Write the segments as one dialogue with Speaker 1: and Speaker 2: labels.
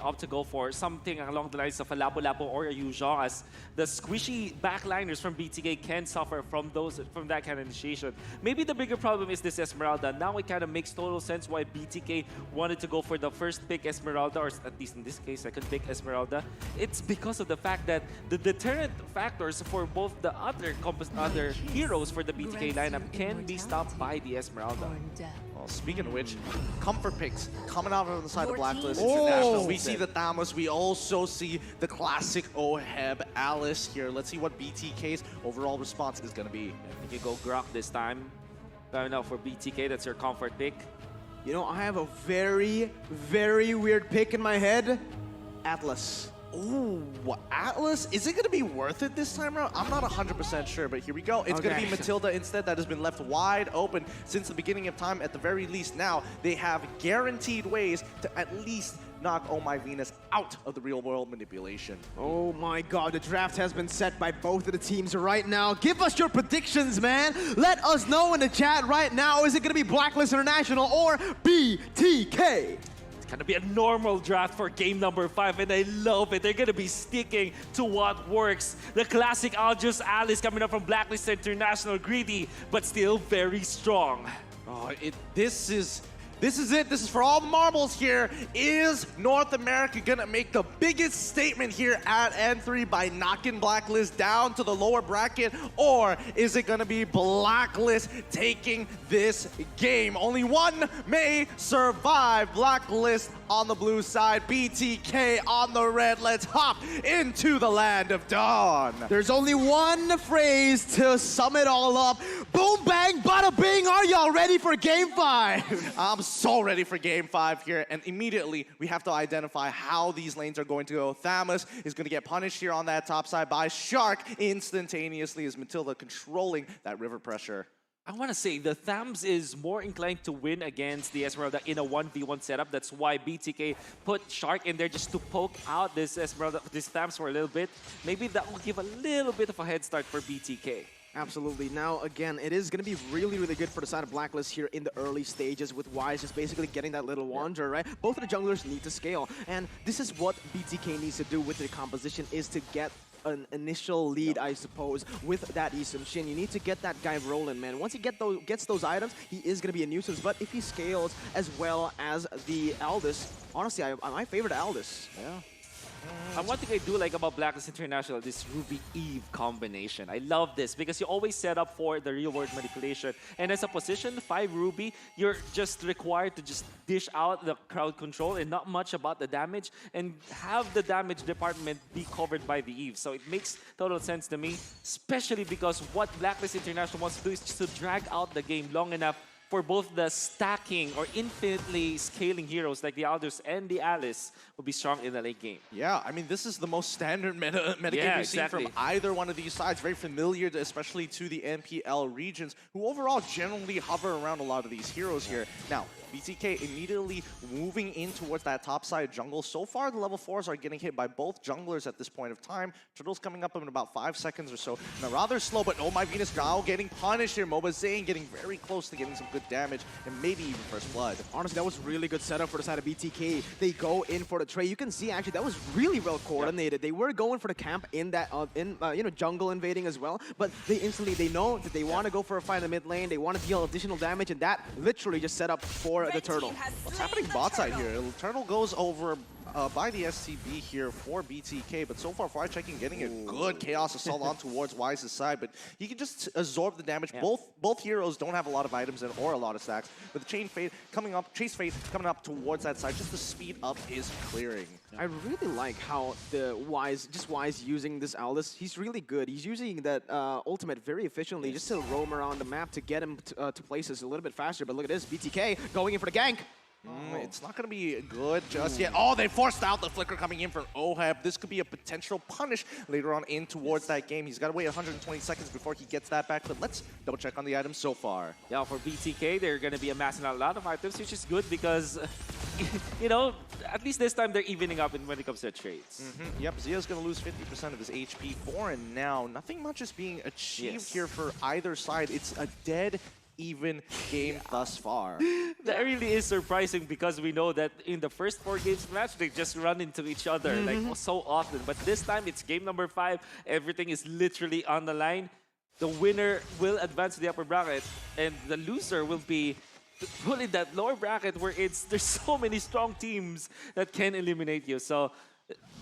Speaker 1: opt to go for something along the lines of a Labo-Labo or a Yuzhong, as the squishy backliners from BTK can suffer from that kind of initiation. Maybe the bigger problem is this Esmeralda. Now it kind of makes total sense why BTK wanted to go for the first pick Esmeralda, or at least in this case, second pick Esmeralda. It's because of the fact that the deterrent factors for both the other heroes for the BTK lineup can be stopped by the Esmeralda.
Speaker 2: Well, speaking of which, comfort picks coming out on the side of Blacklist International. We see the Thamos. We also see the classic Oheb Alice here. Let's see what BTK's overall response is going to be.
Speaker 1: I think you go Grok this time. Going out for BTK, that's your comfort pick.
Speaker 3: You know, I have a very, very weird pick in my head. Atlas.
Speaker 2: Ooh, Atlas? Is it going to be worth it this time around? I'm not 100% sure, but here we go. It's going to be Matilda instead that has been left wide open since the beginning of time. At the very least, now they have guaranteed ways to at least knock Oh My Venus out of the real-world manipulation.
Speaker 3: Oh my god, the draft has been set by both of the teams right now. Give us your predictions, man. Let us know in the chat right now. Is it going to be Blacklist International or BTK?
Speaker 1: Gonna be a normal draft for game number 5, and I love it. They're gonna be sticking to what works. The classic Aljus Alice coming up from Blacklist International, greedy, but still very strong.
Speaker 2: Oh, this is it. This is for all the marbles here. Is North America gonna make the biggest statement here at N3 by knocking Blacklist down to the lower bracket? Or is it gonna be Blacklist taking this game? Only one may survive. Blacklist on the blue side, BTK on the red. Let's hop into the land of dawn.
Speaker 3: There's only one phrase to sum it all up. Boom, bang, bada bing. Are y'all ready for game 5?
Speaker 2: I'm so ready for game 5 here, and immediately we have to identify how these lanes are going to go. Thamos is going to get punished here on that top side by Shark instantaneously as Matilda controlling that river pressure.
Speaker 1: I want to say the Thams is more inclined to win against the Esmeralda in a 1v1 setup. That's why BTK put Shark in there just to poke out this Esmeralda, this Thams for a little bit. Maybe that will give a little bit of a head start for BTK.
Speaker 3: Absolutely. Now, again, it is going to be really, really good for the side of Blacklist here in the early stages with Wise just basically getting that little Wander, right? Both of the junglers need to scale, and this is what BTK needs to do with the composition, is to get an initial lead, I suppose, with that Isum Shin. You need to get that guy rolling, man. Once he gets those items, he is going to be a nuisance, but if he scales as well as the Aldous, honestly, I favor the Aldous.
Speaker 2: Yeah.
Speaker 1: And one thing I do like about Blacklist International, this Ruby Eve combination. I love this because you always set up for the real world manipulation. And as a position 5 Ruby, you're just required to just dish out the crowd control and not much about the damage, and have the damage department be covered by the Eve. So it makes total sense to me, especially because what Blacklist International wants to do is just to drag out the game long enough for both the stacking or infinitely scaling heroes like the Aldous and the Alice will be strong in the late game.
Speaker 2: Yeah, I mean, this is the most standard meta game we've seen from either one of these sides. Very familiar, especially to the NPL regions, who overall generally hover around a lot of these heroes here. Now, BTK immediately moving in towards that top side jungle. So far, the level 4s are getting hit by both junglers at this point of time. Turtle's coming up in about 5 seconds or so. Now, rather slow, but Oh My Venus now getting punished here. Mlbb getting very close to getting some good damage, and maybe even first blood.
Speaker 3: Honestly, that was really good setup for the side of BTK. They go in for the trade. You can see, actually, that was really well coordinated. Yep. They were going for the camp in that, jungle invading as well, but they know that they want to go for a fight in the mid lane. They want to deal additional damage, and that literally just set up for the Turtle.
Speaker 2: What's happening bot side here? Turtle goes over by the SCB here for BTK, but so far, Fire checking, getting a good Chaos Assault on towards Wise's side, but he can just absorb the damage. Yeah. Both heroes don't have a lot of items or a lot of stacks, but the Chase Fate coming up towards that side just to speed up his clearing.
Speaker 3: I really like how the Wise using this Aldous. He's really good. He's using that ultimate very efficiently just to roam around the map to get him to places a little bit faster. But look at this, BTK going in for the gank.
Speaker 2: It's not going to be good just yet. Oh, they forced out the flicker coming in for Oheb. This could be a potential punish later on in towards that game. He's got to wait 120 seconds before he gets that back, but let's double check on the items so far.
Speaker 1: Yeah, for BTK, they're going to be amassing a lot of items, which is good because, at least this time they're evening up when it comes to trades.
Speaker 2: Yep, Zia's going to lose 50% of his HP for and now. Nothing much is being achieved here for either side. It's a dead even game thus far.
Speaker 1: That really is surprising because we know that in the first 4 games match, they just run into each other like so often. But this time, it's game number 5. Everything is literally on the line. The winner will advance to the upper bracket, and the loser will be put in that lower bracket where there's so many strong teams that can eliminate you. So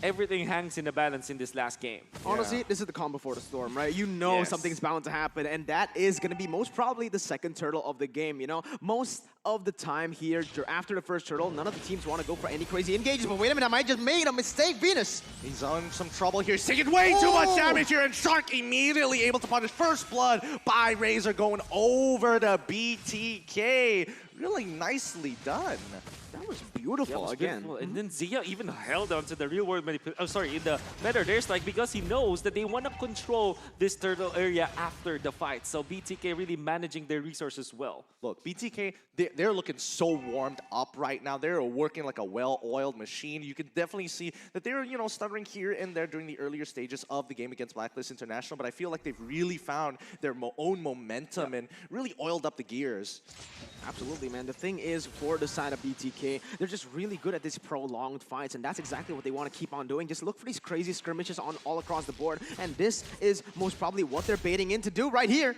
Speaker 1: everything hangs in the balance in this last game.
Speaker 3: Honestly, this is the calm before the storm, right? You know something's bound to happen, and that is going to be most probably the second turtle of the game, you know? Most of the time here, after the first turtle, none of the teams want to go for any crazy engages, but wait a minute, I might just made a mistake, Venus!
Speaker 2: He's on some trouble here. He's taking way too much damage here, and Shark immediately able to punish first blood by Razor going over to BTK. Really nicely done.
Speaker 3: That was beautiful again.
Speaker 1: Beautiful. And then Zia even held on to the real world manipulation. Oh, sorry, in the meta, there's like, because he knows that they want to control this turtle area after the fight. So BTK really managing their resources well.
Speaker 2: Look, BTK, they're looking so warmed up right now. They're working like a well-oiled machine. You can definitely see that they're, you know, stuttering here and there during the earlier stages of the game against Blacklist International. But I feel like they've really found their own momentum and really oiled up the gears.
Speaker 3: Absolutely, man. The thing is, for the side of BTK, they're just really good at these prolonged fights, and that's exactly what they want to keep on doing. Just look for these crazy skirmishes all across the board, and this is most probably what they're baiting in to do right here.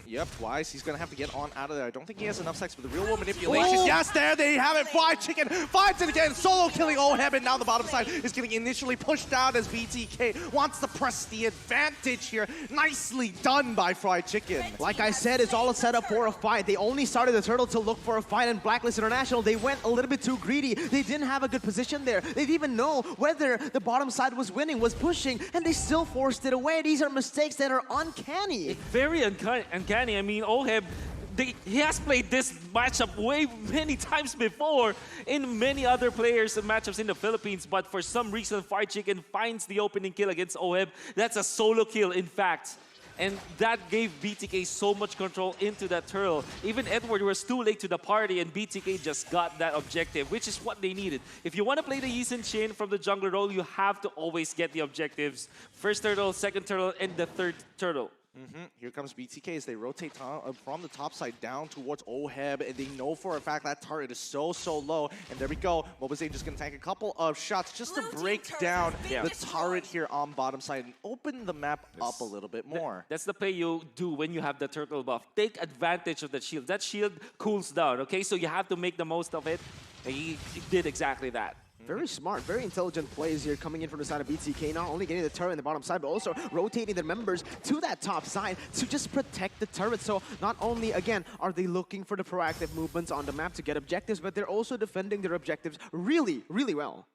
Speaker 2: Yep, Wise, he's going to have to get on out of there. I don't think he has enough sex for the real world manipulation. Yes, there they have it. Fried Chicken finds it again. Solo killing Oheb, and now the bottom side is getting initially pushed down as BTK wants to press the advantage here. Nicely done by Fried Chicken.
Speaker 3: Like I said, it's all a setup for a fight. They only started the turtle to look for a fight, and Blacklist International, they went a little bit too greedy. They didn't have a good position there. They didn't even know whether the bottom side was winning, was pushing, and they still forced it away. These are mistakes that are uncanny.
Speaker 1: Very uncanny. I mean, Oheb, he has played this matchup way many times before in many other players and matchups in the Philippines, but for some reason, Fried Chicken finds the opening kill against Oheb. That's a solo kill, in fact. And that gave BTK so much control into that turtle. Even Edward was too late to the party, and BTK just got that objective, which is what they needed. If you want to play the Yisun Shin from the jungler role, you have to always get the objectives. First turtle, second turtle, and the third turtle.
Speaker 2: Here comes BTK as they rotate from the top side down towards Oheb, and they know for a fact that turret is so low. And there we go. Mlbb just going to tank a couple of shots just to break down the turret here on bottom side and open the map up a little bit more.
Speaker 1: That's the play you do when you have the turtle buff. Take advantage of the shield. That shield cools down, okay? So you have to make the most of it. And he did exactly that.
Speaker 3: Very smart, very intelligent plays here coming in from the side of BTK, not only getting the turret in the bottom side, but also rotating their members to that top side to just protect the turret. So not only, again, are they looking for the proactive movements on the map to get objectives, but they're also defending their objectives really well.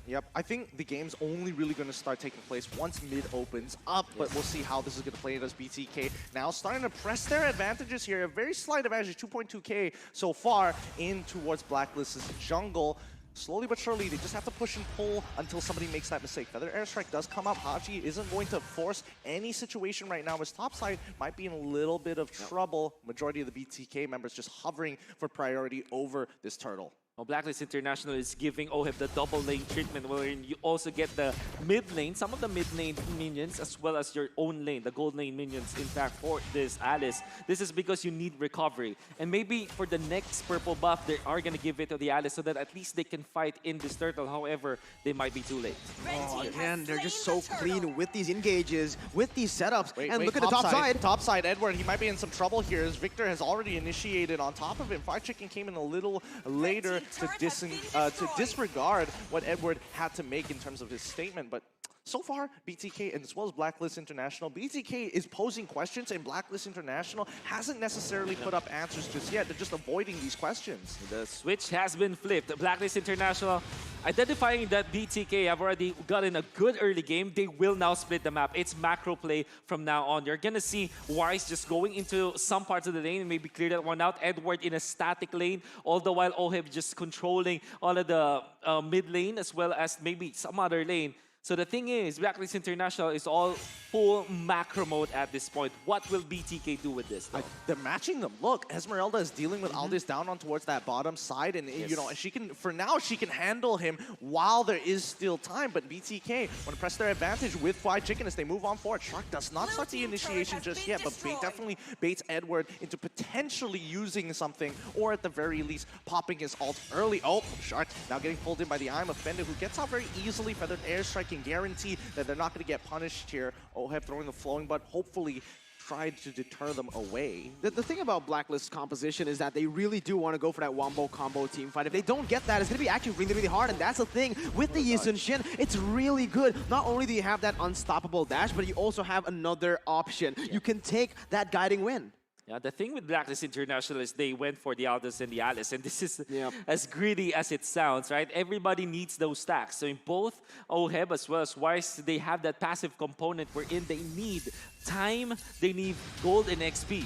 Speaker 2: Yep, I think the game's only really going to start taking place once mid opens up, but we'll see how this is going to play as BTK now starting to press their advantages here. A very slight advantage, 2.2k so far in towards Blacklist's jungle. Slowly but surely, they just have to push and pull until somebody makes that mistake. Feather Airstrike does come up. Haji isn't going to force any situation right now. His top side might be in a little bit of trouble. Majority of the BTK members just hovering for priority over this turtle.
Speaker 1: Well, Blacklist International is giving Oheb the double lane treatment, wherein you also get the mid lane, some of the mid lane minions, as well as your own lane, the gold lane minions, in fact, for this Alice. This is because you need recovery. And maybe for the next purple buff, they are going to give it to the Alice so that at least they can fight in this turtle. However, they might be too late.
Speaker 3: Oh, again, they're just so clean with these engages, with these setups. And look at the top side.
Speaker 2: Top side, Edward, he might be in some trouble here as Victor has already initiated on top of him. Fried Chicken came in a little later to disregard what Edward had to make in terms of his statement. But so far, BTK and as well as Blacklist International, BTK is posing questions and Blacklist International hasn't necessarily put up answers just yet. They're just avoiding these questions.
Speaker 1: The switch has been flipped. Blacklist International identifying that BTK have already gotten a good early game. They will now split the map. It's macro play from now on. You're going to see Wise just going into some parts of the lane and maybe clear that one out. Edward in a static lane, all the while Oheb just controlling all of the mid lane as well as maybe some other lane. So the thing is, Blacklist International is all full macro mode at this point. What will BTK do with this?
Speaker 2: They're matching them. Look, Esmeralda is dealing with Aldous down on towards that bottom side, and you know she can. For now, she can handle him while there is still time. But BTK want to press their advantage with Fried Chicken as they move on forward. Shark does not start the initiation just yet, but definitely baits Edward into potentially using something, or at the very least popping his ult early. Oh, Shark now getting pulled in by the I'm Offended, who gets out very easily. Feathered Airstrike can guarantee that they're not going to get punished here. Oheb throwing the flowing, but hopefully tried to deter them away.
Speaker 3: The thing about Blacklist's composition is that they really do want to go for that wombo combo team fight. If they don't get that, it's going to be actually really, really hard, and that's the thing. With the Yi Sun-shin, it's really good. Not only do you have that unstoppable dash, but you also have another option. You can take that guiding win.
Speaker 1: Yeah, the thing with Blacklist International is they went for the Aldous and the Alice, and this is as greedy as it sounds, right? Everybody needs those stacks. So in both Oheb as well as Wise, they have that passive component wherein they need time, they need gold and XP.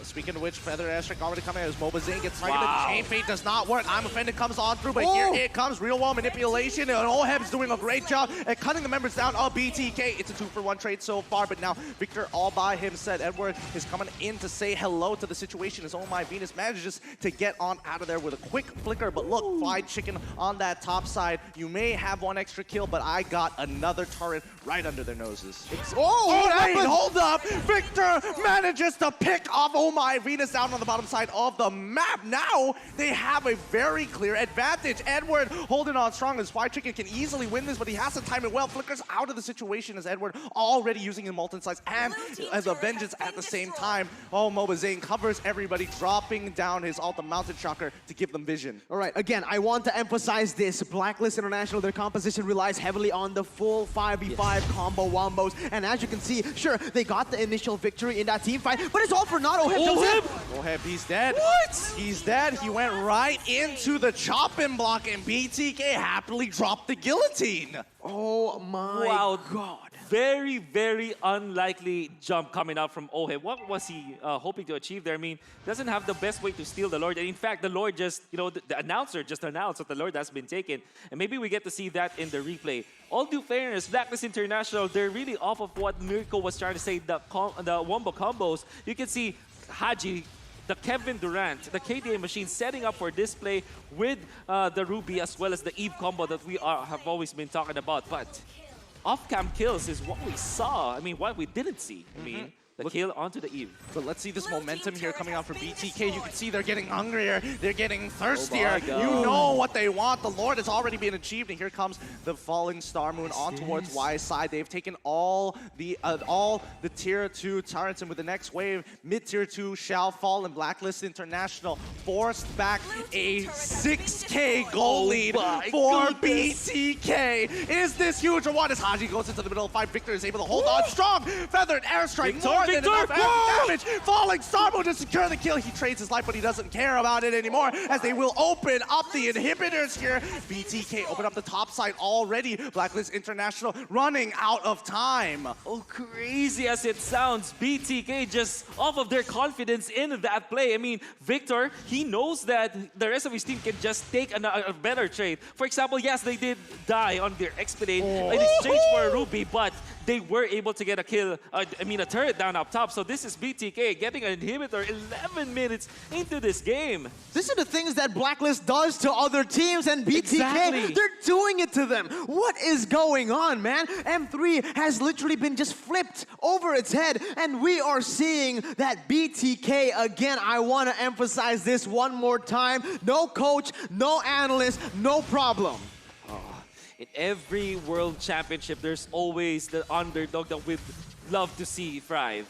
Speaker 2: Speaking of which, Feather Airstrike already coming out as Mlbb gets right into Chain Fate, does not work. I'm Offended comes on through, but here it comes. Real wall manipulation, and Oheb's doing a great job at cutting the members down of BTK. It's a 2-for-1 trade so far, but now Victor all by himself. Edward is coming in to say hello to the situation as Oh My Venus manages to get on out of there with a quick flicker. But look, Fried Chicken on that top side. You may have one extra kill, but I got another turret right under their noses. Wait, hold up! Victor manages to pick off Oh My Venus down on the bottom side of the map. Now they have a very clear advantage. Edward holding on strong as Fried Chicken can easily win this, but he has to time it well. Flickers out of the situation as Edward already using his Molten Slice and as a Vengeance at the same time. Oh, Mlbb covers everybody, dropping down his Ultimate Mountain Shocker to give them vision.
Speaker 3: All right, again, I want to emphasize this. Blacklist International, their composition relies heavily on the full 5v5 combo wombos. And as you can see, sure, they got the initial victory in that team fight, but it's all for not Oheb.
Speaker 2: Oheb, he's dead. What? He's dead. He went right into the chopping block, and BTK happily dropped the guillotine.
Speaker 3: Oh my god.
Speaker 1: Very, very unlikely jump coming out from Oheb. What was he hoping to achieve there? I mean, doesn't have the best way to steal the Lord. And in fact, the Lord just, you know, the announcer just announced that the Lord has been taken. And maybe we get to see that in the replay. All due fairness, Blacklist International, they're really off of what Mirko was trying to say, the wombo combos. You can see Haji, the Kevin Durant, the KDA machine setting up for display with the Ruby as well as the Eve combo that we have always been talking about. But off-cam kills is what we saw. I mean, what we didn't see. I mean, the kill onto the Eve.
Speaker 2: But let's see this momentum here coming out for BTK. You can see they're getting hungrier. They're getting thirstier. You know what they want. The Lord has already been achieved. And here comes the falling Star Moon on towards Y's side. They've taken all the tier 2 turrets. And with the next wave, mid-tier 2 shall fall. And Blacklist International forced back a 6K goal lead for BTK. Is this huge or what? As Haji goes into the middle of the fight, Victor is able to hold on strong. Feathered Airstrike, more than enough damage. Falling Star Moon to secure the kill. He trades his life, but he doesn't care about it anymore as they will open up the inhibitors here. BTK open up the top side already. Blacklist International running out of time.
Speaker 1: Oh, crazy as it sounds, BTK just off of their confidence in that play. I mean, Victor, he knows that the rest of his team can just take a better trade. For example, yes, they did die on their Expedite in exchange for a Ruby, but they were able to get a kill, a turret down up top. So this is BTK getting an inhibitor 11 minutes into this game.
Speaker 3: These are the things that Blacklist does to other teams, and BTK, they're doing it to them. What is going on, man? M3 has literally been just flipped over its head, and we are seeing that BTK again. I want to emphasize this one more time. No coach, no analyst, no problem.
Speaker 1: In every world championship, there's always the underdog that we'd love to see thrive.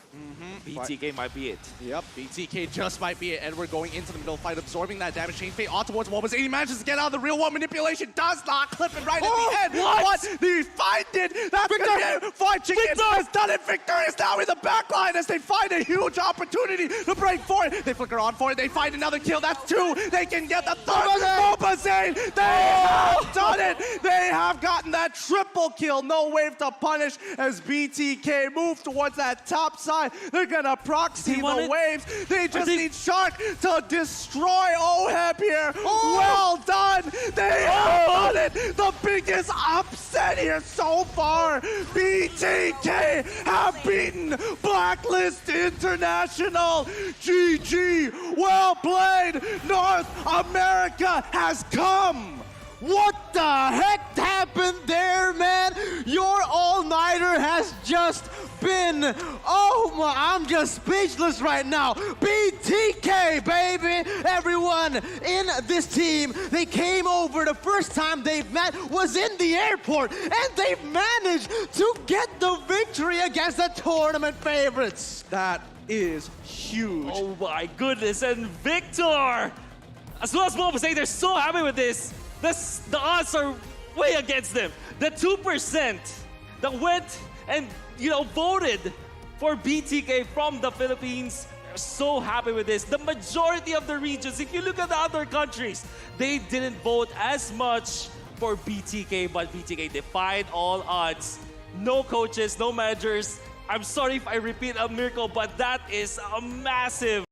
Speaker 1: BTK might be it.
Speaker 2: Yep, BTK just might be it. Edward going into the middle fight, absorbing that damage. Chain Fate on towards Mlbb. He manages to get out of the real one. Manipulation does not clip it right at the end. What? They find it. That's Victor. Fried Chicken has done it. Victor is now in the backline as they find a huge opportunity to break for it. They flicker on for it. They find another kill. That's 2. They can get the third. Mlbb. They have done it. They have gotten that triple kill. No wave to punish as BTK move towards that top side. They're gonna proxy the waves. They just need Shark to destroy Oheb here. Well done. They have done it. The biggest upset here so so far, BTK have beaten Blacklist International. GG, well played. North America has come.
Speaker 3: What the heck happened there, man? Your all-nighter has just been, oh my, I'm just speechless right now. BTK, baby! Everyone in this team, they came over. The first time they met was in the airport, and they managed to get the victory against the tournament favorites.
Speaker 2: That is huge.
Speaker 1: Oh my goodness, and Victor! As well as Mlbb saying they're so happy with this. The odds are way against them. The 2% that went and voted for BTK from the Philippines are so happy with this. The majority of the regions, if you look at the other countries, they didn't vote as much for BTK, but BTK defied all odds. No coaches, no managers. I'm sorry if I repeat a miracle, but that is a massive